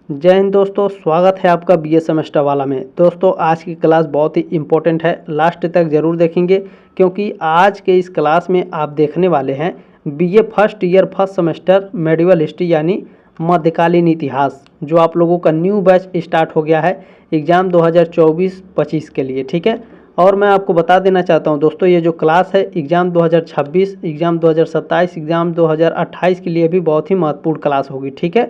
जय हिंद दोस्तों, स्वागत है आपका बीए सेमेस्टर वाला में। दोस्तों आज की क्लास बहुत ही इम्पोर्टेंट है, लास्ट तक ज़रूर देखेंगे क्योंकि आज के इस क्लास में आप देखने वाले हैं BA first year first semester medieval history यानी मध्यकालीन इतिहास, जो आप लोगों का न्यू बैच स्टार्ट हो गया है एग्ज़ाम 2024-25 के लिए। ठीक है, और मैं आपको बता देना चाहता हूं दोस्तों, ये जो क्लास है एग्ज़ाम 2026, एग्ज़ाम 2027, एग्ज़ाम 2028 के लिए भी बहुत ही महत्वपूर्ण क्लास होगी। ठीक है,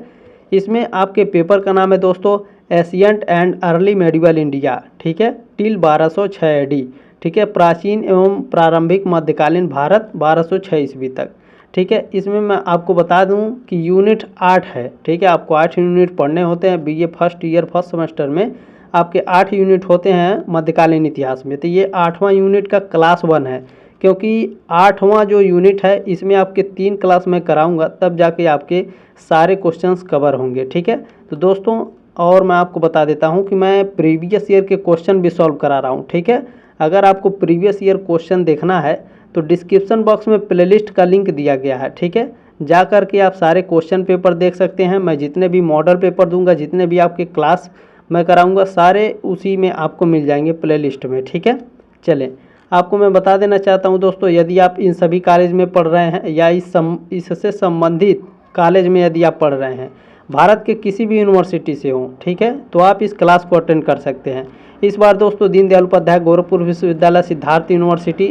इसमें आपके पेपर का नाम है दोस्तों ancient and early medieval India. ठीक है, टिल 1206 AD। ठीक है, प्राचीन एवं प्रारंभिक मध्यकालीन भारत 1206 ईस्वी तक। ठीक है, इसमें मैं आपको बता दूं कि यूनिट 8 है। ठीक है, आपको 8 यूनिट पढ़ने होते हैं BA first year first semester में। आपके 8 यूनिट होते हैं मध्यकालीन इतिहास में, तो ये 8वां यूनिट का क्लास 1 है, क्योंकि 8वां जो यूनिट है इसमें आपके 3 क्लास मैं कराऊंगा, तब जाके आपके सारे क्वेश्चंस कवर होंगे। ठीक है, तो दोस्तों और मैं आपको बता देता हूं कि मैं प्रीवियस ईयर के क्वेश्चन भी सॉल्व करा रहा हूं। ठीक है, अगर आपको प्रीवियस ईयर क्वेश्चन देखना है तो डिस्क्रिप्शन बॉक्स में प्लेलिस्ट का लिंक दिया गया है। ठीक है, जा कर के आप सारे क्वेश्चन पेपर देख सकते हैं। मैं जितने भी मॉडल पेपर दूंगा, जितने भी आपके क्लास मैं कराऊंगा, सारे उसी में आपको मिल जाएंगे प्लेलिस्ट में। ठीक है, चलें आपको मैं बता देना चाहता हूं दोस्तों, यदि आप इन सभी कॉलेज में पढ़ रहे हैं या इससे संबंधित कॉलेज में यदि आप पढ़ रहे हैं, भारत के किसी भी यूनिवर्सिटी से हो, ठीक है, तो आप इस क्लास को अटेंड कर सकते हैं। इस बार दोस्तों दीनदयाल उपाध्याय गोरखपुर विश्वविद्यालय सिद्धार्थ यूनिवर्सिटी,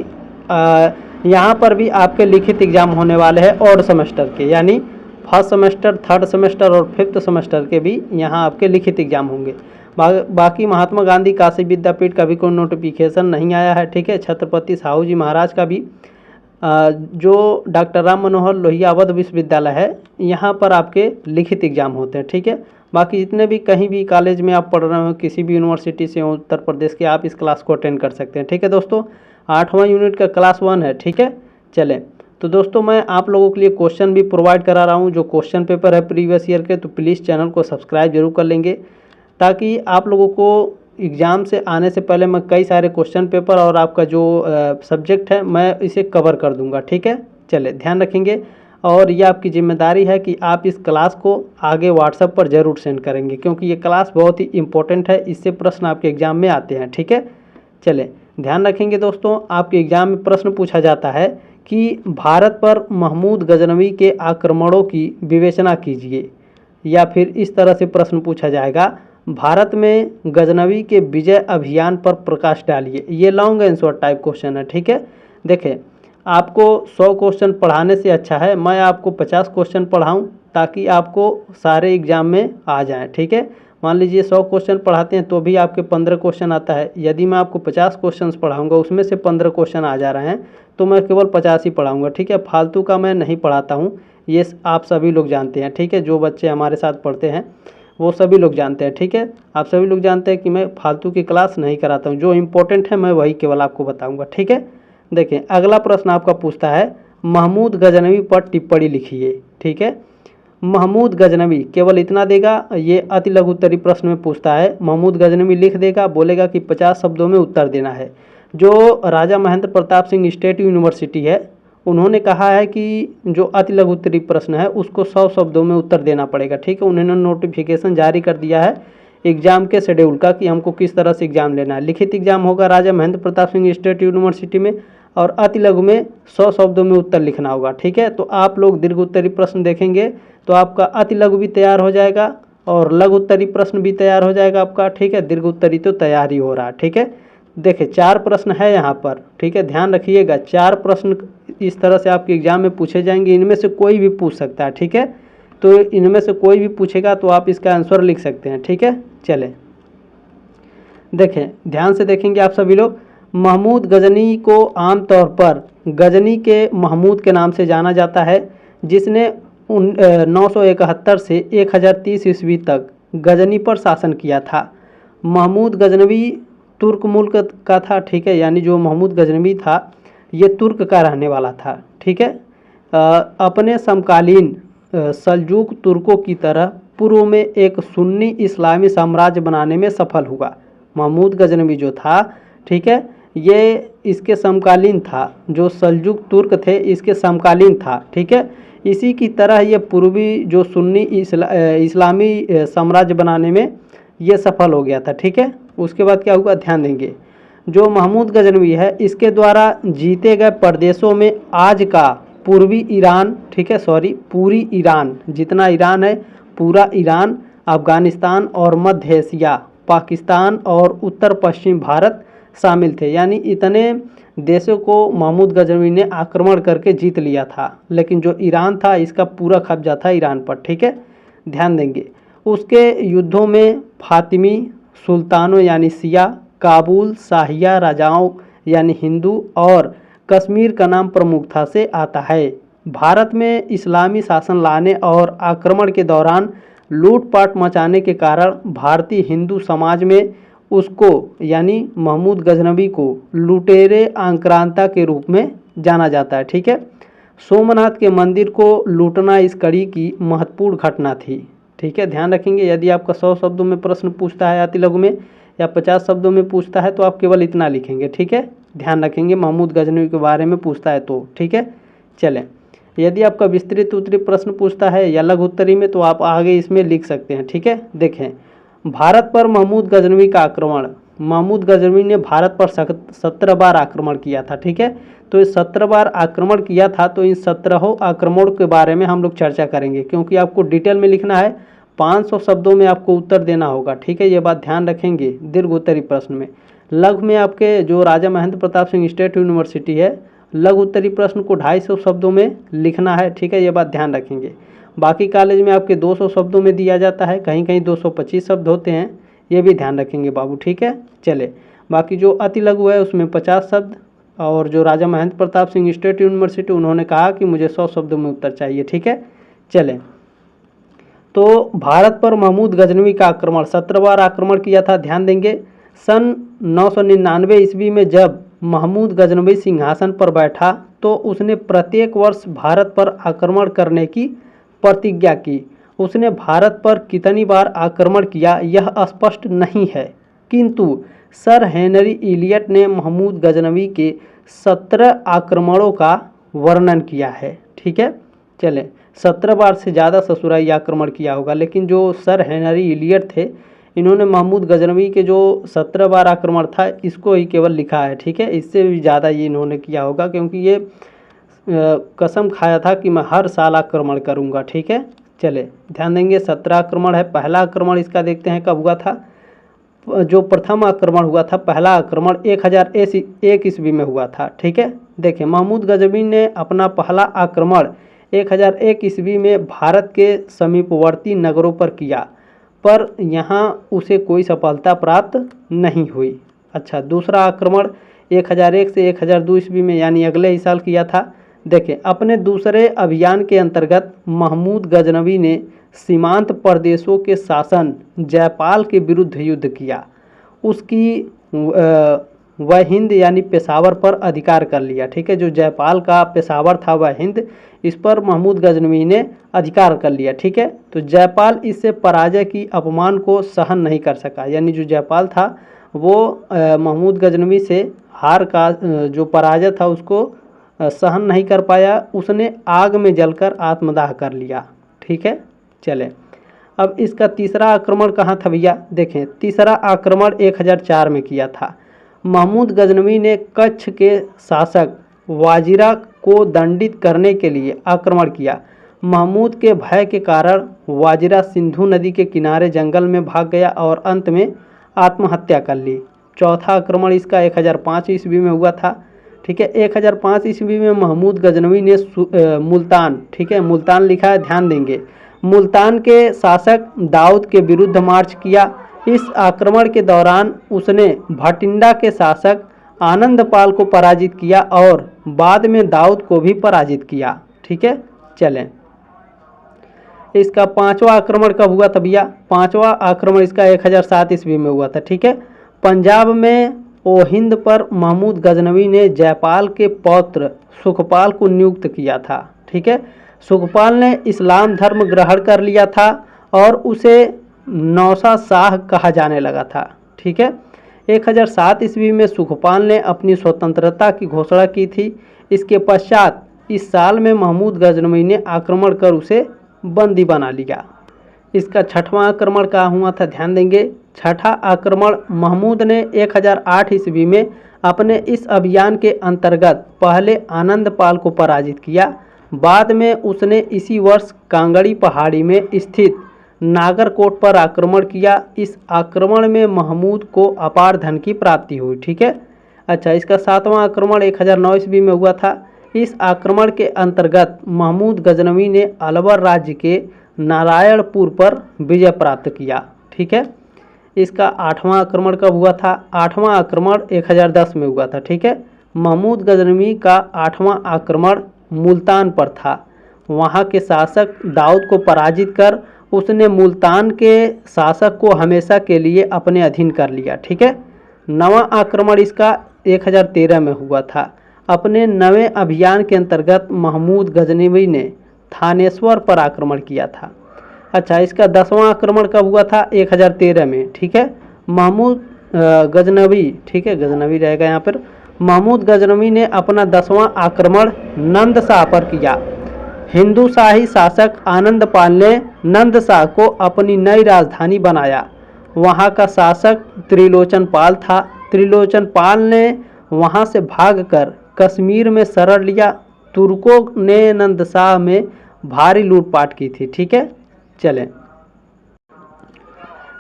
यहाँ पर भी आपके लिखित एग्जाम होने वाले हैं और सेमेस्टर के, यानी फर्स्ट सेमेस्टर, थर्ड सेमेस्टर और फिफ्थ सेमेस्टर के भी यहाँ आपके लिखित एग्जाम होंगे। बाकी महात्मा गांधी काशी विद्यापीठ का भी कोई नोटिफिकेशन नहीं आया है। ठीक है, छत्रपति साहू जी महाराज का भी, जो डॉक्टर राम मनोहर लोहिया अवध विश्वविद्यालय है, यहाँ पर आपके लिखित एग्जाम होते हैं। ठीक है, बाकी जितने भी कहीं भी कॉलेज में आप पढ़ रहे हो, किसी भी यूनिवर्सिटी से हो उत्तर प्रदेश के, आप इस क्लास को अटेंड कर सकते हैं। ठीक है दोस्तों, 8वां यूनिट का क्लास 1 है। ठीक है, चलें तो दोस्तों मैं आप लोगों के लिए क्वेश्चन भी प्रोवाइड करा रहा हूँ, जो क्वेश्चन पेपर है प्रीवियस ईयर के, तो प्लीज़ चैनल को सब्सक्राइब जरूर कर लेंगे, ताकि आप लोगों को एग्ज़ाम से आने से पहले मैं कई सारे क्वेश्चन पेपर और आपका जो सब्जेक्ट है मैं इसे कवर कर दूंगा। ठीक है, चले ध्यान रखेंगे, और ये आपकी जिम्मेदारी है कि आप इस क्लास को आगे व्हाट्सएप पर ज़रूर सेंड करेंगे, क्योंकि ये क्लास बहुत ही इंपॉर्टेंट है, इससे प्रश्न आपके एग्ज़ाम में आते हैं। ठीक है, चलें ध्यान रखेंगे दोस्तों, आपके एग्ज़ाम में प्रश्न पूछा जाता है कि भारत पर महमूद गजनवी के आक्रमणों की विवेचना कीजिए, या फिर इस तरह से प्रश्न पूछा जाएगा, भारत में गजनवी के विजय अभियान पर प्रकाश डालिए। ये लॉन्ग आंसर टाइप क्वेश्चन है। ठीक है, देखें आपको 100 क्वेश्चन पढ़ाने से अच्छा है मैं आपको 50 क्वेश्चन पढ़ाऊं, ताकि आपको सारे एग्जाम में आ जाएं। ठीक है, मान लीजिए 100 क्वेश्चन पढ़ाते हैं तो भी आपके 15 क्वेश्चन आता है, यदि मैं आपको 50 क्वेश्चन पढ़ाऊँगा उसमें से 15 क्वेश्चन आ जा रहे हैं तो मैं केवल 50 ही पढ़ाऊँगा। ठीक है, फालतू का मैं नहीं पढ़ाता हूँ, ये आप सभी लोग जानते हैं। ठीक है, जो बच्चे हमारे साथ पढ़ते हैं वो सभी लोग जानते हैं। ठीक है, आप सभी लोग जानते हैं कि मैं फालतू की क्लास नहीं कराता हूँ, जो इम्पोर्टेंट है मैं वही केवल आपको बताऊँगा। ठीक है, देखें अगला प्रश्न आपका पूछता है, महमूद गजनवी पर टिप्पणी लिखिए। ठीक है, महमूद गजनवी केवल इतना देगा, ये अति लघु उत्तरीय प्रश्न में पूछता है, महमूद गजनवी लिख देगा, बोलेगा कि 50 शब्दों में उत्तर देना है। जो राजा महेंद्र प्रताप सिंह स्टेट यूनिवर्सिटी है, उन्होंने कहा है कि जो अति लघु उत्तरीय प्रश्न है उसको 100 शब्दों में उत्तर देना पड़ेगा। ठीक है, उन्होंने नोटिफिकेशन जारी कर दिया है एग्जाम के शेड्यूल का कि हमको किस तरह से एग्जाम लेना है। लिखित एग्जाम होगा राजा महेंद्र प्रताप सिंह स्टेट यूनिवर्सिटी में, और अति लघु में 100 शब्दों में उत्तर लिखना होगा। ठीक है, तो आप लोग दीर्घ उत्तरीय प्रश्न देखेंगे तो आपका अति लघु भी तैयार हो जाएगा और लघु उत्तरीय प्रश्न भी तैयार हो जाएगा आपका। ठीक है, दीर्घ उत्तरीय तो तैयार ही हो रहा है। ठीक है, देखिए 4 प्रश्न है यहाँ पर। ठीक है, ध्यान रखिएगा, 4 प्रश्न इस तरह से आपके एग्जाम में पूछे जाएंगे, इनमें से कोई भी पूछ सकता है। ठीक है, तो इनमें से कोई भी पूछेगा तो आप इसका आंसर लिख सकते हैं। ठीक है, चलें देखें ध्यान से देखेंगे आप सभी लोग, महमूद गजनी को आमतौर पर गजनी के महमूद के नाम से जाना जाता है, जिसने 971 से 1030 ईस्वी तक गजनी पर शासन किया था। महमूद गजनवी तुर्क मुल्क का था। ठीक है, यानी जो महमूद गजनवी था ये तुर्क का रहने वाला था। ठीक है, अपने समकालीन सल्जूक तुर्कों की तरह पूर्व में एक सुन्नी इस्लामी साम्राज्य बनाने में सफल हुआ। महमूद गजनवी जो था, ठीक है, ये इसके समकालीन था, जो सल्जूक तुर्क थे इसके समकालीन था। ठीक है, इसी की तरह ये पूर्वी जो सुन्नी इस्लामी साम्राज्य बनाने में ये सफल हो गया था। ठीक है, उसके बाद क्या हुआ ध्यान देंगे। जो महमूद गजनवी है इसके द्वारा जीते गए प्रदेशों में आज का पूर्वी ईरान, ठीक है सॉरी पूरी ईरान, जितना ईरान है पूरा ईरान, अफगानिस्तान और मध्य एशिया, पाकिस्तान और उत्तर पश्चिम भारत शामिल थे। यानी इतने देशों को महमूद गजनवी ने आक्रमण करके जीत लिया था। लेकिन जो ईरान था इसका पूरा कब्जा था ईरान पर। ठीक है, ध्यान देंगे। उसके युद्धों में फातिमी सुल्तानों यानी शिया, काबुल शाहिया राजाओं यानी हिंदू और कश्मीर का नाम प्रमुखता से आता है। भारत में इस्लामी शासन लाने और आक्रमण के दौरान लूटपाट मचाने के कारण भारतीय हिंदू समाज में उसको यानी महमूद गजनवी को लुटेरे आक्रांता के रूप में जाना जाता है। ठीक है, सोमनाथ के मंदिर को लूटना इस कड़ी की महत्वपूर्ण घटना थी। ठीक है, ध्यान रखेंगे। यदि आपका 100 शब्दों में प्रश्न पूछता है अति लघु में या 50 शब्दों में पूछता है तो आप केवल इतना लिखेंगे। ठीक है, ध्यान रखेंगे, महमूद गजनवी के बारे में पूछता है तो। ठीक है, चलें। यदि आपका विस्तृत उत्तरी प्रश्न पूछता है या लघु उत्तरी में तो आप आगे इसमें लिख सकते हैं। ठीक है, देखें भारत पर महमूद गजनवी का आक्रमण। महमूद गजनवी ने भारत पर 17 बार आक्रमण किया था। ठीक है, तो इस 17 बार आक्रमण किया था, तो इन 17 आक्रमण के बारे में हम लोग चर्चा करेंगे, क्योंकि आपको डिटेल में लिखना है, 500 शब्दों में आपको उत्तर देना होगा। ठीक है, ये बात ध्यान रखेंगे दीर्घ उत्तरी प्रश्न में। लघु में आपके जो राजा महेंद्र प्रताप सिंह स्टेट यूनिवर्सिटी है, लघु उत्तरी प्रश्न को 250 शब्दों में लिखना है। ठीक है, ये बात ध्यान रखेंगे। बाकी कॉलेज में आपके 200 शब्दों में दिया जाता है, कहीं कहीं 225 शब्द होते हैं, ये भी ध्यान रखेंगे बाबू। ठीक है, चले। बाकी जो अति लघु है उसमें 50 शब्द, और जो राजा महेंद्र प्रताप सिंह स्टेट यूनिवर्सिटी उन्होंने कहा कि मुझे 100 शब्दों में उत्तर चाहिए। ठीक है, चलें। तो भारत पर महमूद गजनवी का आक्रमण 17 बार आक्रमण किया था। ध्यान देंगे, सन 999 ईस्वी में जब महमूद गजनवी सिंहासन पर बैठा तो उसने प्रत्येक वर्ष भारत पर आक्रमण करने की प्रतिज्ञा की। उसने भारत पर कितनी बार आक्रमण किया यह स्पष्ट नहीं है, किंतु सर हेनरी इलियट ने महमूद गजनवी के 17 आक्रमणों का वर्णन किया है। ठीक है, चलें। 17 बार से ज़्यादा ससुराई आक्रमण किया होगा, लेकिन जो सर हेनरी इलियट थे इन्होंने महमूद गजनवी के जो 17 बार आक्रमण था इसको ही केवल लिखा है। ठीक है, इससे भी ज़्यादा ये इन्होंने किया होगा, क्योंकि ये कसम खाया था कि मैं हर साल आक्रमण करूंगा। ठीक है, चले ध्यान देंगे। 17 आक्रमण है। पहला आक्रमण इसका देखते हैं कब हुआ था। जो प्रथम आक्रमण हुआ था, पहला आक्रमण 1001 ईस्वी में हुआ था। ठीक है, देखें महमूद गजनवी ने अपना पहला आक्रमण 1001 ईस्वी में भारत के समीपवर्ती नगरों पर किया, पर यहाँ उसे कोई सफलता प्राप्त नहीं हुई। अच्छा, दूसरा आक्रमण 1001 से 1002 ईस्वी में यानी अगले ही साल किया था। देखें, अपने दूसरे अभियान के अंतर्गत महमूद गजनवी ने सीमांत प्रदेशों के शासन जयपाल के विरुद्ध युद्ध किया। उसकी वह हिंद यानी पेशावर पर अधिकार कर लिया। ठीक है, जो जयपाल का पेशावर था वह हिंद, इस पर महमूद गजनवी ने अधिकार कर लिया। ठीक है, तो जयपाल इससे पराजय की अपमान को सहन नहीं कर सका। यानी जो जयपाल था वो महमूद गजनवी से हार का जो पराजय था उसको सहन नहीं कर पाया। उसने आग में जलकर आत्मदाह कर लिया। ठीक है, चले। अब इसका तीसरा आक्रमण कहाँ था भैया? देखें, तीसरा आक्रमण 1004 में किया था। महमूद गजनवी ने कच्छ के शासक वाजिरा को दंडित करने के लिए आक्रमण किया। महमूद के भय के कारण वाजिरा सिंधु नदी के किनारे जंगल में भाग गया और अंत में आत्महत्या कर ली। चौथा आक्रमण इसका 1005 ईस्वी में हुआ था। ठीक है, 1005 ईस्वी में महमूद गजनवी ने मुल्तान, ठीक है मुल्तान लिखा है, ध्यान देंगे, मुल्तान के शासक दाऊद के विरुद्ध मार्च किया। इस आक्रमण के दौरान उसने भटिंडा के शासक आनंदपाल को पराजित किया और बाद में दाऊद को भी पराजित किया। ठीक है, चलें। इसका पांचवा आक्रमण कब हुआ था भैया? पांचवा आक्रमण इसका 1007 ईस्वी में हुआ था। ठीक है, पंजाब में ओहिंद पर महमूद गजनवी ने जयपाल के पौत्र सुखपाल को नियुक्त किया था। ठीक है, सुखपाल ने इस्लाम धर्म ग्रहण कर लिया था और उसे नौसा शाह कहा जाने लगा था। ठीक है, 1007 ईस्वी में सुखपाल ने अपनी स्वतंत्रता की घोषणा की थी। इसके पश्चात इस साल में महमूद गजनवी ने आक्रमण कर उसे बंदी बना लिया। इसका छठवां आक्रमण कहाँ हुआ था, ध्यान देंगे। छठा आक्रमण महमूद ने 1008 ईस्वी में अपने इस अभियान के अंतर्गत पहले आनंदपाल को पराजित किया। बाद में उसने इसी वर्ष कांगड़ी पहाड़ी में स्थित नागरकोट पर आक्रमण किया। इस आक्रमण में महमूद को अपार धन की प्राप्ति हुई। ठीक है। अच्छा, इसका सातवां आक्रमण 1009 ईस्वी में हुआ था। इस आक्रमण के अंतर्गत महमूद गजनवी ने अलवर राज्य के नारायणपुर पर विजय प्राप्त किया। ठीक है। इसका आठवां आक्रमण कब हुआ था, आठवां आक्रमण 1010 में हुआ था। ठीक है। महमूद गजनवी का आठवां आक्रमण मुल्तान पर था। वहाँ के शासक दाऊद को पराजित कर उसने मुल्तान के शासक को हमेशा के लिए अपने अधीन कर लिया। ठीक है। नवां आक्रमण इसका 1013 में हुआ था। अपने नवे अभियान के अंतर्गत महमूद गजनवी ने थानेश्वर पर आक्रमण किया था। अच्छा, इसका 10वां आक्रमण कब हुआ था, 1013 में। ठीक है। महमूद गजनवी, ठीक है, गजनवी रहेगा यहाँ पर। महमूद गजनवी ने अपना 10वां आक्रमण नंदशाह पर किया। हिंदू शाही शासक आनंदपाल ने नंदशाह को अपनी नई राजधानी बनाया। वहाँ का शासक त्रिलोचन पाल था। त्रिलोचन पाल ने वहाँ से भागकर कश्मीर में शरण लिया। तुर्कों ने नंदशाह में भारी लूटपाट की थी। ठीक है। चलें,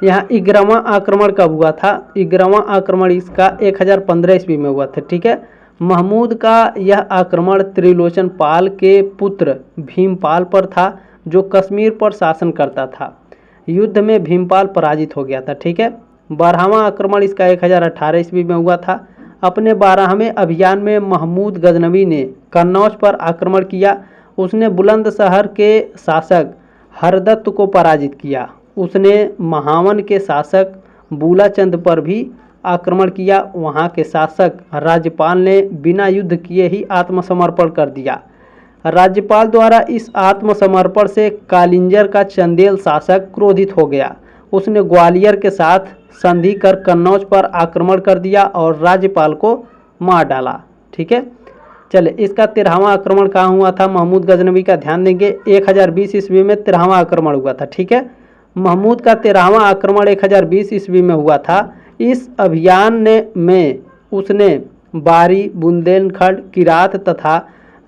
यहाँ 11वां आक्रमण कब हुआ था, 11वां आक्रमण इसका 1015 ईस्वी में हुआ था। ठीक है। महमूद का यह आक्रमण त्रिलोचन पाल के पुत्र भीमपाल पर था, जो कश्मीर पर शासन करता था। युद्ध में भीमपाल पराजित हो गया था। ठीक है। 12वां आक्रमण इसका 1018 ईस्वी में हुआ था। अपने 12वें अभियान में महमूद गजनवी ने कन्नौज पर आक्रमण किया। उसने बुलंदशहर के शासक हरदत्त को पराजित किया। उसने महावन के शासक बूलाचंद पर भी आक्रमण किया। वहाँ के शासक राज्यपाल ने बिना युद्ध किए ही आत्मसमर्पण कर दिया। राज्यपाल द्वारा इस आत्मसमर्पण से कालिंजर का चंदेल शासक क्रोधित हो गया। उसने ग्वालियर के साथ संधि कर कन्नौज पर आक्रमण कर दिया और राज्यपाल को मार डाला। ठीक है। चले, इसका 13वां आक्रमण कहाँ हुआ था महमूद गजनवी का, ध्यान देंगे। 1020 ईस्वी में 13वां आक्रमण हुआ था। ठीक है। महमूद का 13वां आक्रमण 1020 ईस्वी में हुआ था। इस अभियान में उसने बारी, बुंदेलखंड, किरात तथा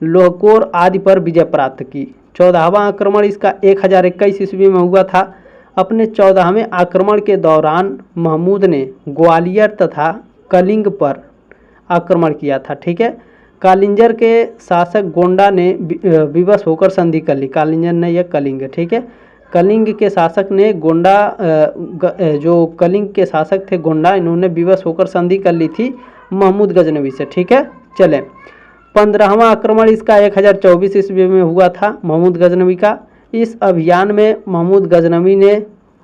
लोहकोर आदि पर विजय प्राप्त की। 14वां आक्रमण इसका 1021 ईस्वी में हुआ था। अपने 14वें आक्रमण के दौरान महमूद ने ग्वालियर तथा कलिंग पर आक्रमण किया था। ठीक है। कालिंजर के शासक गोंडा ने विवश होकर संधि कर ली। कालिंजर ने यह कलिंग, ठीक है, कलिंग के शासक ने गोंडा, जो कलिंग के शासक थे गोंडा, इन्होंने विवश होकर संधि कर ली थी महमूद गजनवी से। ठीक है। चलें, 15वां आक्रमण इसका 1024 ईस्वी में हुआ था महमूद गजनवी का। इस अभियान में महमूद गजनवी ने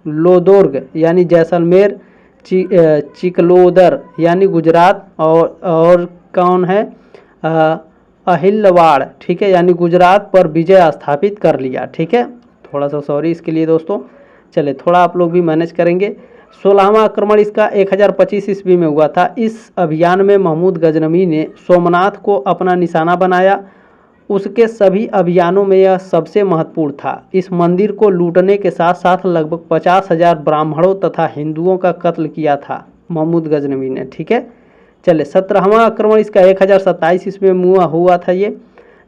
लोदोर्ग यानी जैसलमेर, चिकलोदर यानी गुजरात और कौन है अहिलवाड़, ठीक है, यानी गुजरात पर विजय स्थापित कर लिया। ठीक है। थोड़ा सा सॉरी इसके लिए दोस्तों, चले थोड़ा आप लोग भी मैनेज करेंगे। 16वां आक्रमण इसका 1025 ईस्वी में हुआ था। इस अभियान में महमूद गजनवी ने सोमनाथ को अपना निशाना बनाया। उसके सभी अभियानों में यह सबसे महत्वपूर्ण था। इस मंदिर को लूटने के साथ साथ लगभग 50,000 ब्राह्मणों तथा हिंदुओं का कत्ल किया था महमूद गजनवी ने। ठीक है। चले, 17वां आक्रमण इसका 1027 ईस्वी में हुआ था।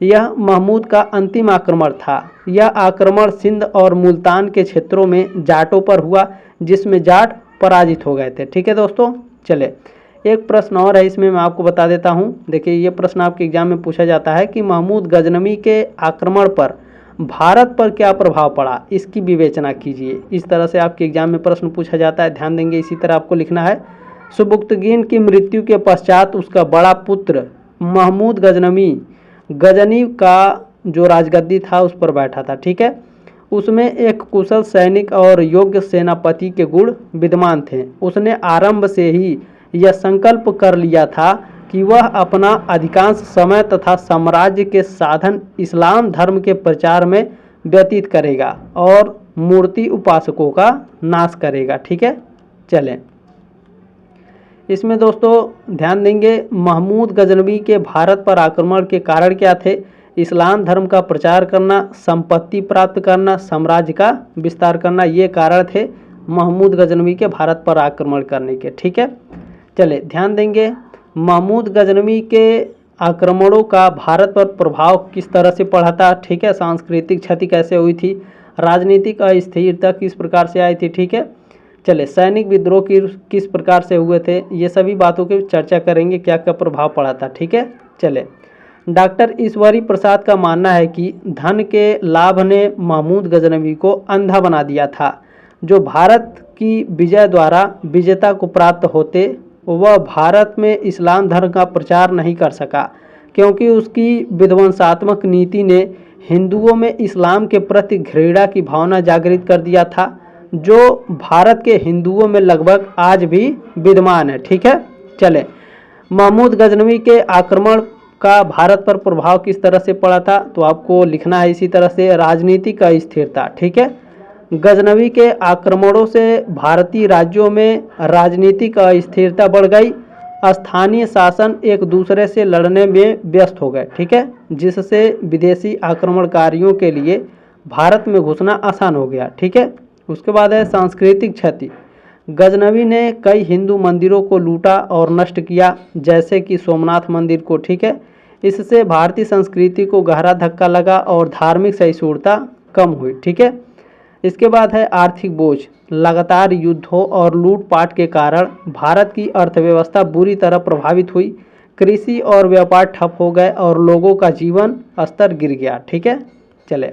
यह महमूद का अंतिम आक्रमण था। यह आक्रमण सिंध और मुल्तान के क्षेत्रों में जाटों पर हुआ, जिसमें जाट पराजित हो गए थे। ठीक है दोस्तों। चले, एक प्रश्न और है, इसमें मैं आपको बता देता हूं। देखिए, ये प्रश्न आपके एग्जाम में पूछा जाता है कि महमूद गजनवी के आक्रमण पर भारत पर क्या प्रभाव पड़ा, इसकी विवेचना कीजिए। इस तरह से आपके एग्जाम में प्रश्न पूछा जाता है, ध्यान देंगे। इसी तरह आपको लिखना है, सुबुक्तगीन की मृत्यु के पश्चात उसका बड़ा पुत्र महमूद गजनी का जो राजगद्दी था उस पर बैठा था। ठीक है। उसमें एक कुशल सैनिक और योग्य सेनापति के गुण विद्यमान थे। उसने आरंभ से ही यह संकल्प कर लिया था कि वह अपना अधिकांश समय तथा साम्राज्य के साधन इस्लाम धर्म के प्रचार में व्यतीत करेगा और मूर्ति उपासकों का नाश करेगा। ठीक है। चलें, इसमें दोस्तों ध्यान देंगे, महमूद गजनवी के भारत पर आक्रमण के कारण क्या थे। इस्लाम धर्म का प्रचार करना, संपत्ति प्राप्त करना, साम्राज्य का विस्तार करना, ये कारण थे महमूद गजनवी के भारत पर आक्रमण करने के। ठीक है, चले ध्यान देंगे महमूद गजनवी के आक्रमणों का भारत पर प्रभाव किस तरह से पड़ा था। ठीक है, सांस्कृतिक क्षति कैसे हुई थी, राजनीतिक अस्थिरता किस प्रकार से आई थी। ठीक है, चले सैनिक विद्रोह की किस प्रकार से हुए थे, ये सभी बातों की चर्चा करेंगे, क्या क्या प्रभाव पड़ा था। ठीक है, चले डॉक्टर ईश्वरी प्रसाद का मानना है कि धन के लाभ ने महमूद गजनवी को अंधा बना दिया था। जो भारत की विजय द्वारा विजेता को प्राप्त होते, वह भारत में इस्लाम धर्म का प्रचार नहीं कर सका, क्योंकि उसकी विध्वंसात्मक नीति ने हिंदुओं में इस्लाम के प्रति घृणा की भावना जागृत कर दिया था, जो भारत के हिंदुओं में लगभग आज भी विद्यमान है। ठीक है, चले महमूद गजनवी के आक्रमण का भारत पर प्रभाव किस तरह से पड़ा था, तो आपको लिखना है इसी तरह से, राजनीतिक अस्थिरता। ठीक है, गजनवी के आक्रमणों से भारतीय राज्यों में राजनीतिक अस्थिरता बढ़ गई, स्थानीय शासन एक दूसरे से लड़ने में व्यस्त हो गए। ठीक है, जिससे विदेशी आक्रमणकारियों के लिए भारत में घुसना आसान हो गया। ठीक है, उसके बाद है सांस्कृतिक क्षति। गजनवी ने कई हिंदू मंदिरों को लूटा और नष्ट किया, जैसे कि सोमनाथ मंदिर को। ठीक है, इससे भारतीय संस्कृति को गहरा धक्का लगा और धार्मिक सहिष्णुता कम हुई। ठीक है, इसके बाद है आर्थिक बोझ। लगातार युद्धों और लूटपाट के कारण भारत की अर्थव्यवस्था बुरी तरह प्रभावित हुई, कृषि और व्यापार ठप हो गए और लोगों का जीवन स्तर गिर गया। ठीक है, चले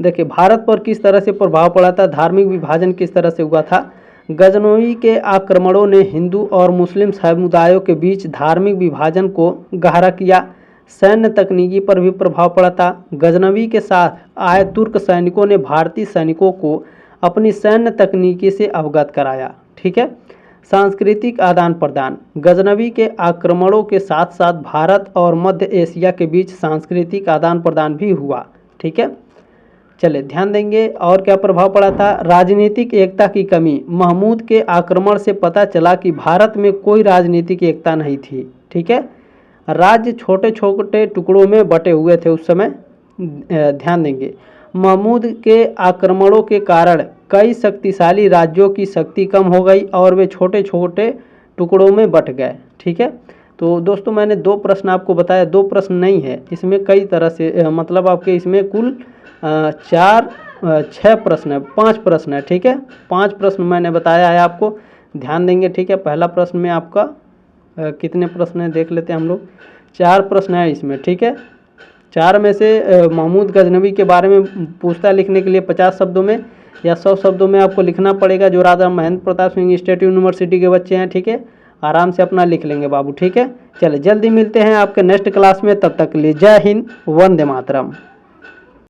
देखिए भारत पर किस तरह से प्रभाव पड़ा था, धार्मिक विभाजन किस तरह से हुआ था। गजनवी के आक्रमणों ने हिंदू और मुस्लिम समुदायों के बीच धार्मिक विभाजन को गहरा किया। सैन्य तकनीकी पर भी प्रभाव पड़ा था। गजनवी के साथ आए तुर्क सैनिकों ने भारतीय सैनिकों को अपनी सैन्य तकनीकी से अवगत कराया। ठीक है, सांस्कृतिक आदान प्रदान। गजनवी के आक्रमणों के साथ साथ भारत और मध्य एशिया के बीच सांस्कृतिक आदान प्रदान भी हुआ। ठीक है, चले ध्यान देंगे और क्या प्रभाव पड़ा था। राजनीतिक एकता की कमी। महमूद के आक्रमण से पता चला कि भारत में कोई राजनीतिक एकता नहीं थी। ठीक है, राज्य छोटे छोटे टुकड़ों में बटे हुए थे उस समय। ध्यान देंगे महमूद के आक्रमणों के कारण कई शक्तिशाली राज्यों की शक्ति कम हो गई और वे छोटे छोटे टुकड़ों में बट गए। ठीक है, तो दोस्तों मैंने 2 प्रश्न आपको बताया, 2 प्रश्न नहीं है इसमें, कई तरह से मतलब आपके इसमें कुल 6 प्रश्न है, 5 प्रश्न है। ठीक है, 5 प्रश्न मैंने बताया है आपको, ध्यान देंगे। ठीक है, पहला प्रश्न में आपका कितने प्रश्न है देख लेते हैं हम लोग, 4 प्रश्न है इसमें। ठीक है, 4 में से महमूद गजनवी के बारे में पूछता है लिखने के लिए 50 शब्दों में या 100 शब्दों में आपको लिखना पड़ेगा, जो राजा महेंद्र प्रताप सिंह स्टेट यूनिवर्सिटी के बच्चे हैं। ठीक है, आराम से अपना लिख लेंगे बाबू। ठीक है, चले जल्दी मिलते हैं आपके नेक्स्ट क्लास में, तब तक के लिए जय हिंद, वंदे मातरम।